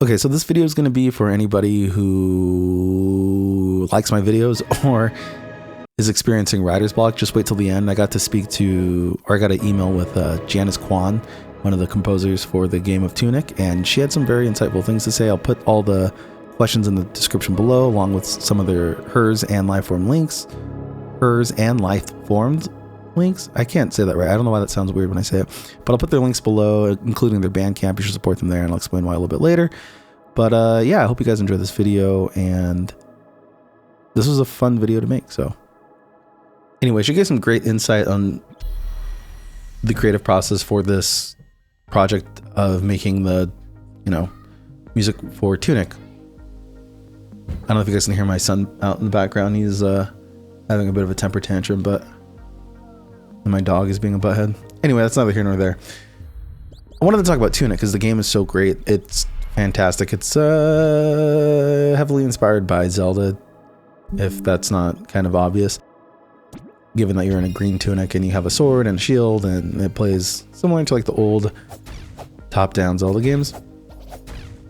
Okay, so this video is going to be for anybody who likes my videos or is experiencing writer's block. Just wait till the end. I got to I got an email with Janice Kwan, one of the composers for the game of Tunic, and she had some very insightful things to say. I'll put all the questions in the description below, along with some of hers and Lifeformed links. Hers and Lifeformed links. I can't say that right. I don't know why that sounds weird when I say it, but I'll put their links below, including their Bandcamp. You should support them there, and I'll explain why a little bit later. But yeah, I hope you guys enjoyed this video, and this was a fun video to make. So anyway, she gave some great insight on the creative process for this project of making the, music for Tunic. I don't know if you guys can hear my son out in the background. He's having a bit of a temper tantrum, and my dog is being a butthead. Anyway, that's neither here nor there. I wanted to talk about Tunic because the game is so great. It's fantastic. It's heavily inspired by Zelda, if that's not kind of obvious, given that you're in a green tunic and you have a sword and a shield, and it plays similar to like the old top-down Zelda games.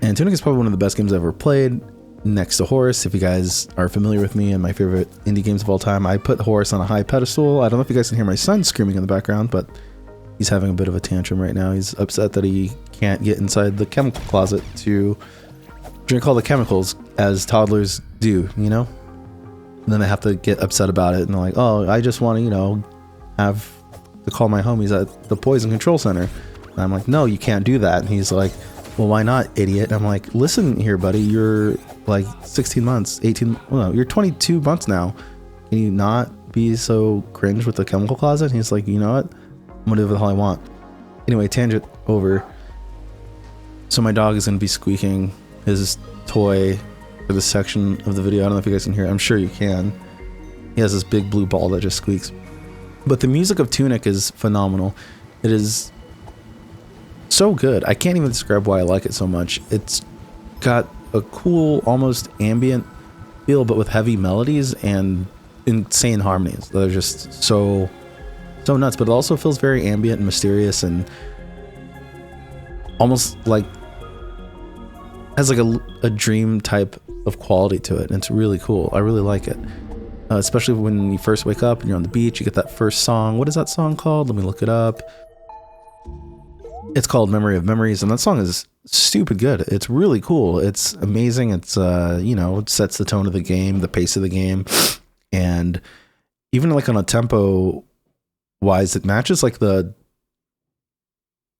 And Tunic is probably one of the best games I've ever played, next to Horus. If you guys are familiar with me and my favorite indie games of all time, I put Horus on a high pedestal. I don't know if you guys can hear my son screaming in the background, but he's having a bit of a tantrum right now. He's upset that he can't get inside the chemical closet to drink all the chemicals as toddlers do, And then they have to get upset about it, and they're like, oh, I just want to, have to call my homies at the poison control center. And I'm like, no, you can't do that. And he's like, well, why not, idiot? And I'm like, listen here, buddy, you're like 16 months, 18, well, no, you're 22 months now. Can you not be so cringe with the chemical closet? And he's like, you know what? I'm gonna do whatever the hell I want. Anyway, tangent over. So my dog is gonna be squeaking his toy for this section of the video. I don't know if you guys can hear it. I'm sure you can. He has this big blue ball that just squeaks. But the music of Tunic is phenomenal. It is so good. I can't even describe why I like it so much. It's got a cool, almost ambient feel, but with heavy melodies and insane harmonies that are just so nuts. But it also feels very ambient and mysterious, and almost like has like a dream type of quality to it. And it's really cool. I really like it, especially when you first wake up and you're on the beach. You get that first song. What is that song called? Let me look it up. It's called Memory of Memories, and that song is stupid good. It's really cool. It's amazing. It's it sets the tone of the game, the pace of the game, and even like on a tempo wise, it matches like the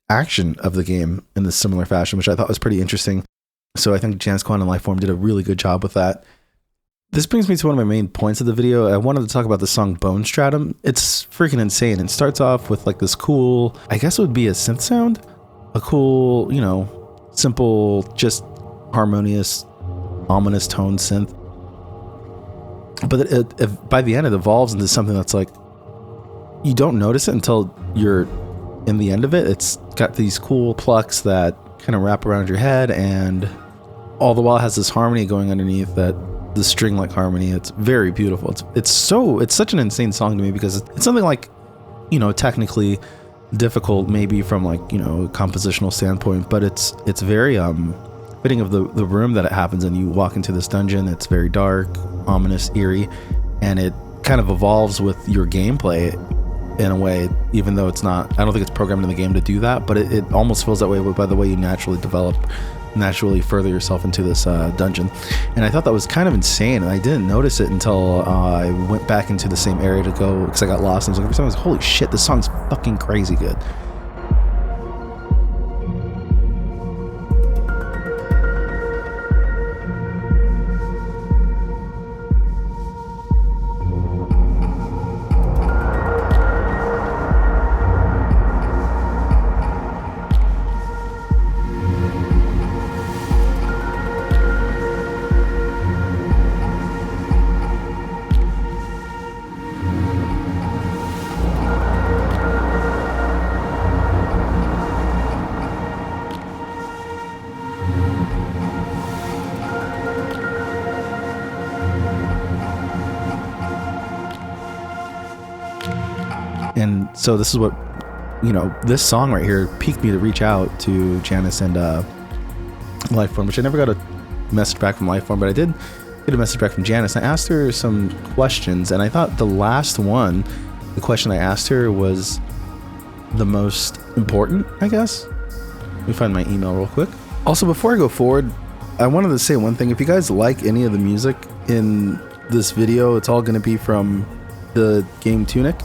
action of the game in this similar fashion, which I thought was pretty interesting. So I think Janice Kwan and Lifeformed did a really good job with that. This brings me to one of my main points of the video. I wanted to talk about the song Bone Stratum. It's freaking insane. It starts off with like this cool, I guess it would be a synth sound, a cool, simple, just harmonious, ominous tone synth. But by the end, it evolves into something that's like, you don't notice it until you're in the end of it. It's got these cool plucks that kind of wrap around your head, and all the while it has this harmony going underneath, that the string like harmony. It's very beautiful. It's such an insane song to me, because it's something like, technically difficult maybe from like, a compositional standpoint, but it's very fitting of the room that it happens in. You walk into this dungeon, it's very dark, ominous, eerie, and it kind of evolves with your gameplay in a way, even though it's not, I don't think it's programmed in the game to do that, but it almost feels that way by the way you naturally further yourself into this dungeon. And I thought that was kind of insane, and I didn't notice it until I went back into the same area to go, because I got lost, and I was like, holy shit, this song's fucking crazy good. And so this is what, this song right here piqued me to reach out to Janice and Lifeformed, which I never got a message back from Lifeformed, but I did get a message back from Janice. I asked her some questions, and I thought the last one, the question I asked her, was the most important, I guess. Let me find my email real quick. Also, before I go forward, I wanted to say one thing. If you guys like any of the music in this video, it's all going to be from the game Tunic.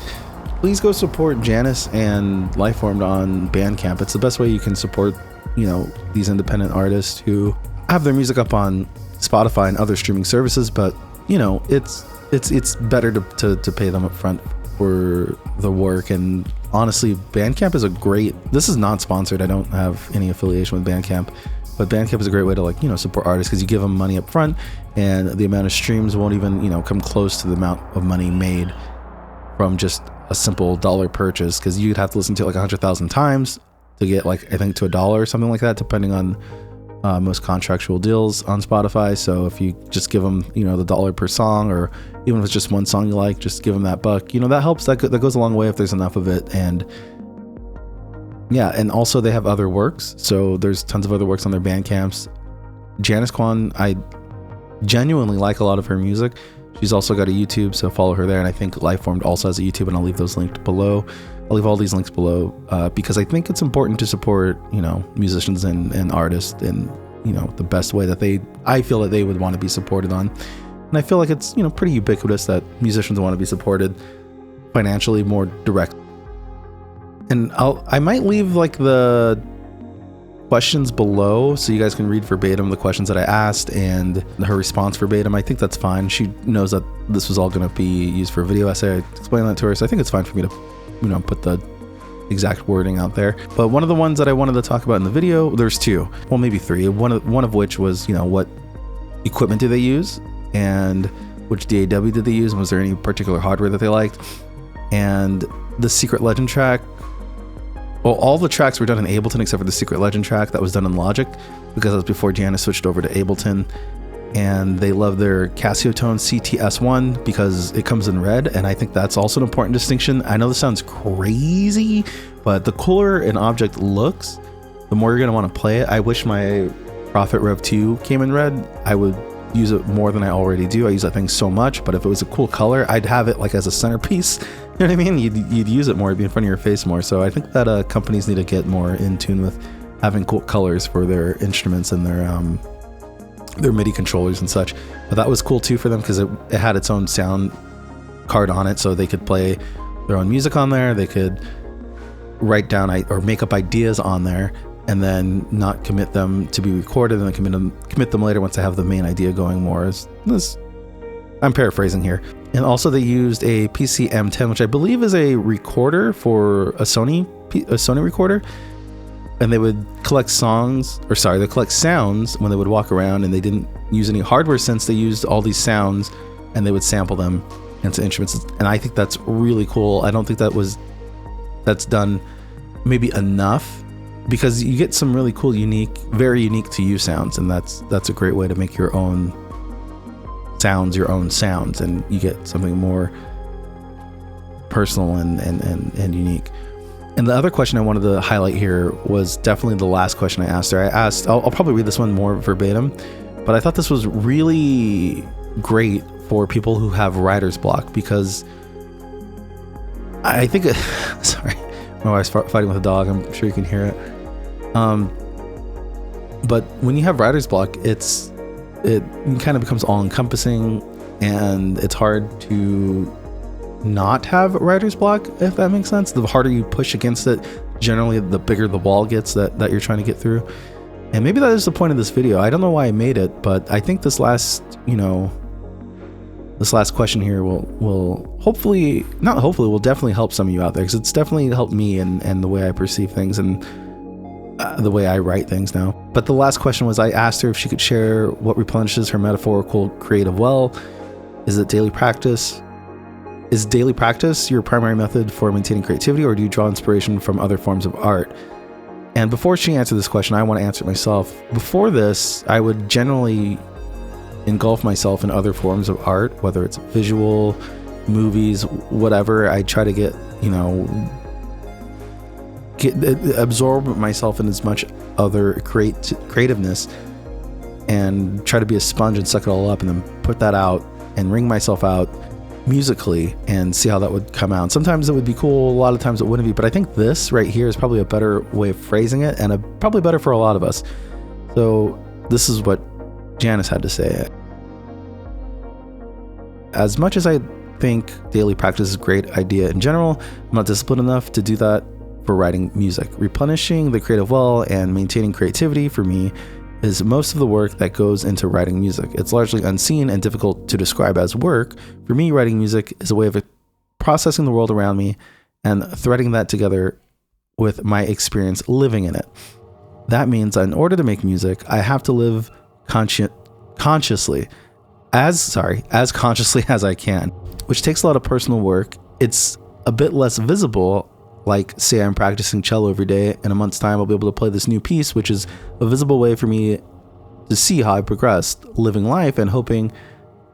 Please go support Janice and Lifeformed on Bandcamp. It's the best way you can support, you know, these independent artists who have their music up on Spotify and other streaming services, but you know, it's better to pay them up front for the work. And honestly, Bandcamp is a great, this is not sponsored, I don't have any affiliation with Bandcamp, but Bandcamp is a great way to, like, you know, support artists, because you give them money up front and the amount of streams won't even, you know, come close to the amount of money made from just a simple dollar purchase, because you'd have to listen to it like 100,000 times to get, like, I think to $1 or something like that, depending on most contractual deals on Spotify. So if you just give them, you know, the $1 per song, or even if it's just one song you like, just give them that buck, you know, that helps. That goes a long way if there's enough of it. And yeah, and also they have other works, so there's tons of other works on their Bandcamps. Janice Kwan, I genuinely like a lot of her music. She's also got a YouTube, so follow her there. And I think Lifeformed also has a YouTube, and I'll leave those linked below. I'll leave all these links below because I think it's important to support, you know, musicians and artists in, you know, the best way that I feel that they would want to be supported on. And I feel like it's, you know, pretty ubiquitous that musicians want to be supported financially more directly. And I might leave like the questions below so you guys can read verbatim the questions that I asked and her response verbatim. I think that's fine. She knows that this was all going to be used for a video essay. I explained that to her, so I think it's fine for me to, you know, put the exact wording out there. But one of the ones that I wanted to talk about in the video, there's two, well, maybe three. One of which was, you know, what equipment do they use, and which DAW did they use, and was there any particular hardware that they liked, and the Secret Legend track. Well, all the tracks were done in Ableton except for the Secret Legend track that was done in Logic, because that was before Janice switched over to Ableton. And they love their Casio Tone CTS1 because it comes in red, and I think that's also an important distinction. I know this sounds crazy, but the cooler an object looks, the more you're going to want to play it. I wish my Prophet Rev 2 came in red. I would use it more than I already do. I use that thing so much, but if it was a cool color, I'd have it like as a centerpiece. You know what I mean? You'd use it more, it'd be in front of your face more. So I think that companies need to get more in tune with having cool colors for their instruments and their MIDI controllers and such. But that was cool too for them, because it had its own sound card on it, so they could play their own music on there. They could write down or make up ideas on there, and then not commit them to be recorded, and then commit them later once they have the main idea going more. I'm paraphrasing here. And also they used a PC M10, which I believe is a recorder for a Sony recorder. And they would collect sounds when they would walk around, and they didn't use any hardware since they used all these sounds, and they would sample them into instruments. And I think that's really cool. I don't think that's done maybe enough, because you get some really cool, very unique to you sounds, and that's a great way to make your own sounds, and you get something more personal and unique. And the other question I wanted to highlight here was definitely the last question I asked her. I'll probably read this one more verbatim, but I thought this was really great for people who have writer's block, because I think, sorry, my wife's fighting with a dog, I'm sure you can hear it. But when you have writer's block, it kind of becomes all encompassing, and it's hard to not have writer's block, if that makes sense. The harder you push against it, generally the bigger the wall gets that you're trying to get through. And maybe that is the point of this video. I don't know why I made it, but I think this last question here will definitely help some of you out there, because it's definitely helped me and the way I perceive things and the way I write things now. But the last question was, I asked her if she could share what replenishes her metaphorical creative well. Is it daily practice? Is daily practice your primary method for maintaining creativity, or do you draw inspiration from other forms of art? And before she answered this question, I want to answer it myself. Before this, I would generally engulf myself in other forms of art, whether it's visual, movies, whatever. I try to absorb myself in as much other creativeness and try to be a sponge and suck it all up and then put that out and wring myself out musically and see how that would come out. Sometimes it would be cool, a lot of times it wouldn't be, but I think this right here is probably a better way of phrasing it, and probably better for a lot of us. So this is what Janice had to say. As much as I think daily practice is a great idea in general, I'm not disciplined enough to do that for writing music. Replenishing the creative well and maintaining creativity for me is most of the work that goes into writing music. It's largely unseen and difficult to describe as work. For me, writing music is a way of processing the world around me and threading that together with my experience living in it. That means that in order to make music, I have to live consciously as consciously as I can, which takes a lot of personal work. It's a bit less visible. Like, say I'm practicing cello every day. In a month's time, I'll be able to play this new piece, which is a visible way for me to see how I progressed. Living life and hoping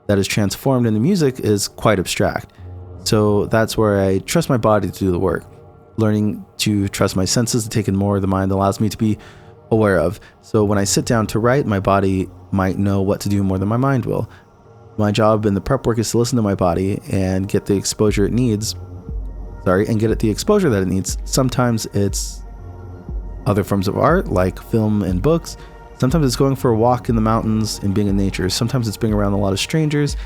that is transformed into music is quite abstract. So that's where I trust my body to do the work. Learning to trust my senses to take in more of the mind allows me to be aware of. So when I sit down to write, my body might know what to do more than my mind will. My job in the prep work is to listen to my body and get the exposure it needs. Get it the exposure that it needs. Sometimes it's other forms of art, like film and books. Sometimes it's going for a walk in the mountains and being in nature. Sometimes it's being around a lot of strangers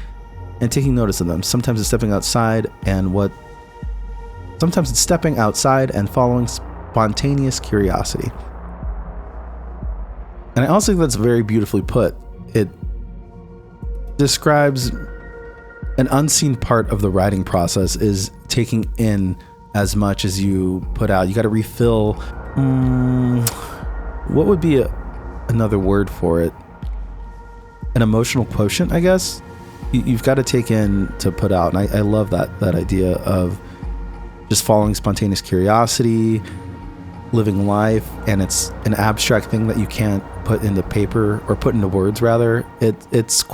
and taking notice of them. Sometimes it's stepping outside and following spontaneous curiosity. And I also think that's very beautifully put. It describes an unseen part of the writing process is taking in as much as you put out. You got to refill. What would be another word for it? An emotional quotient, I guess. You've got to take in to put out. And I love that idea of just following spontaneous curiosity, living life. And it's an abstract thing that you can't put into paper, or put into words rather. It's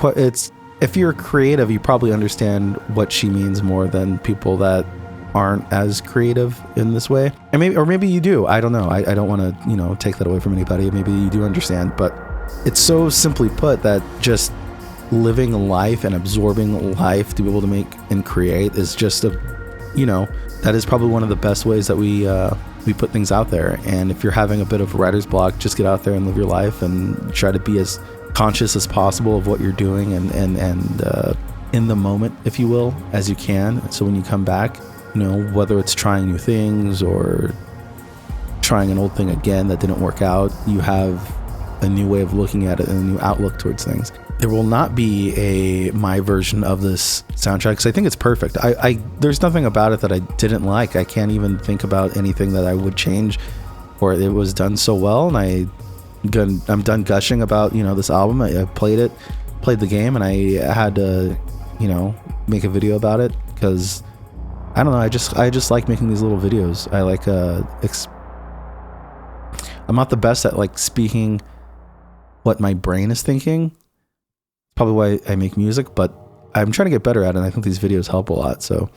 if you're creative, you probably understand what she means more than people that aren't as creative in this way. And maybe you do. I don't know. I don't want to, take that away from anybody. Maybe you do understand, but it's so simply put that just living life and absorbing life to be able to make and create is just that is probably one of the best ways that we put things out there. And if you're having a bit of a writer's block, just get out there and live your life and try to be as conscious as possible of what you're doing and in the moment, if you will, as you can. So when you come back, whether it's trying new things or trying an old thing again that didn't work out, you have a new way of looking at it and a new outlook towards things. There will not be my version of this soundtrack because I think it's perfect. There's nothing about it that I didn't like. I can't even think about anything that I would change, or it was done so well. And I'm done gushing about this album. I played the game, and I had to make a video about it because I don't know, I just like making these little videos. I like I'm not the best at like speaking what my brain is thinking. Probably why I make music, but I'm trying to get better at it, and I think these videos help a lot. So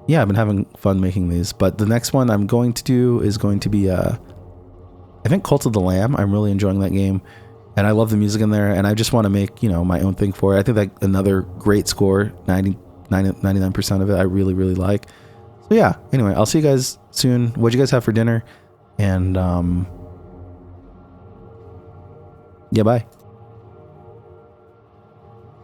yeah, I've been having fun making these. But the next one I'm going to do is going to be I think Cult of the Lamb. I'm really enjoying that game, and I love the music in there, and I just want to make my own thing for it. I think that another great score, 99% of it I really, really like. So yeah, anyway, I'll see you guys soon. What'd you guys have for dinner? And yeah, bye.